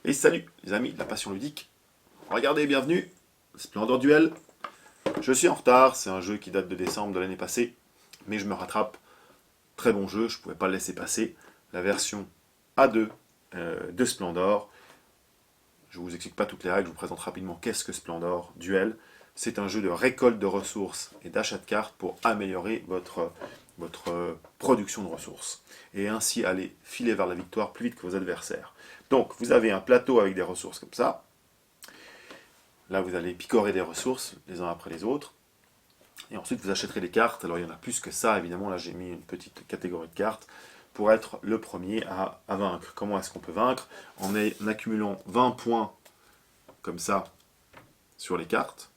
Et salut les amis de la passion ludique. Regardez, bienvenue, Splendor Duel. Je suis en retard, c'est un jeu qui date de décembre de l'année passée, mais je me rattrape. Très bon jeu, je ne pouvais pas le laisser passer. La version A2 de Splendor. Je ne vous explique pas toutes les règles, je vous présente rapidement qu'est-ce que Splendor Duel. C'est un jeu de récolte de ressources et d'achat de cartes pour améliorer votre production de ressources et ainsi aller filer vers la victoire plus vite que vos adversaires. Donc vous avez un plateau avec des ressources comme ça. Là vous allez picorer des ressources les uns après les autres. Et ensuite vous achèterez des cartes. Alors il y en a plus que ça évidemment. Là j'ai mis une petite catégorie de cartes pour être le premier à vaincre. Comment est-ce qu'on peut vaincre? En accumulant 20 points comme ça sur les cartes,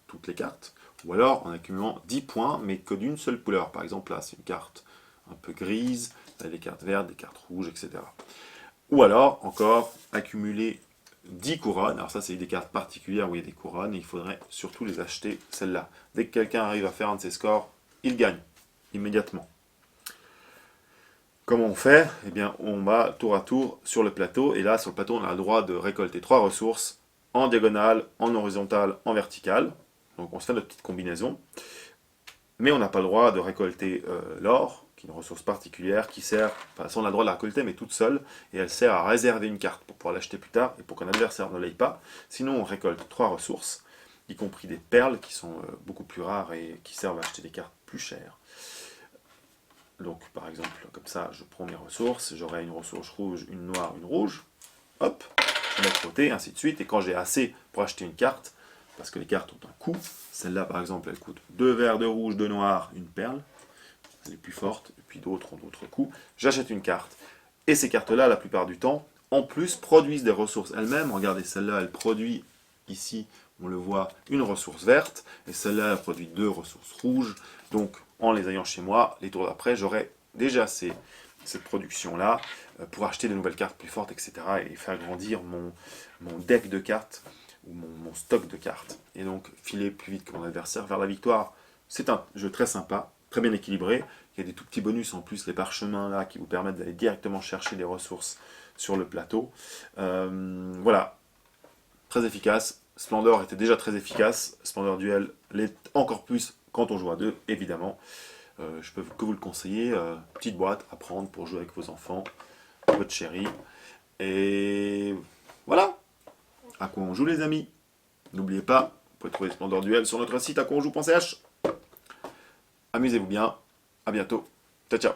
toutes les cartes, ou alors en accumulant 10 points, mais que d'une seule couleur. Par exemple, là, c'est une carte un peu grise, là, des cartes vertes, des cartes rouges, etc. Ou alors, encore, accumuler 10 couronnes. Alors ça, c'est des cartes particulières où il y a des couronnes, et il faudrait surtout les acheter, celles-là. Dès que quelqu'un arrive à faire un de ces scores, il gagne, immédiatement. Comment on fait? Eh bien, on va tour à tour sur le plateau, et là, sur le plateau, on a le droit de récolter 3 ressources, en diagonale, en horizontale, en verticale. Donc on se fait notre petite combinaison. Mais on n'a pas le droit de récolter l'or, qui est une ressource particulière qui sert, enfin ça on a le droit de la récolter mais toute seule, et elle sert à réserver une carte pour pouvoir l'acheter plus tard et pour qu'un adversaire ne l'aille pas. Sinon on récolte 3 ressources, y compris des perles qui sont beaucoup plus rares et qui servent à acheter des cartes plus chères. Donc par exemple comme ça je prends mes ressources, j'aurai une ressource rouge, une noire, une rouge, hop, je mets de côté, ainsi de suite, et quand j'ai assez pour acheter une carte, parce que les cartes ont un coût. Celle-là, par exemple, elle coûte 2 verts, 2 rouges, 2 noirs, une perle. Elle est plus forte, et puis d'autres ont d'autres coûts. J'achète une carte. Et ces cartes-là, la plupart du temps, en plus, produisent des ressources elles-mêmes. Regardez, celle-là, elle produit, ici, on le voit, une ressource verte. Et celle-là, elle produit 2 ressources rouges. Donc, en les ayant chez moi, les tours d'après, j'aurai déjà cette production-là pour acheter de nouvelles cartes plus fortes, etc. et faire grandir mon deck de cartes ou mon stock de cartes, et donc filer plus vite que mon adversaire vers la victoire. C'est un jeu très sympa, très bien équilibré. Il y a des tout petits bonus en plus, les parchemins là qui vous permettent d'aller directement chercher des ressources sur le plateau. Voilà, très efficace. Splendor était déjà très efficace. Splendor Duel l'est encore plus quand on joue à deux, évidemment. Je peux que vous le conseiller. Petite boîte à prendre pour jouer avec vos enfants, votre chérie. Et voilà. À quoi on joue les amis? N'oubliez pas, vous pouvez trouver Splendor Duel sur notre site à quoi on joue.ch. Amusez-vous bien, à bientôt, ciao ciao.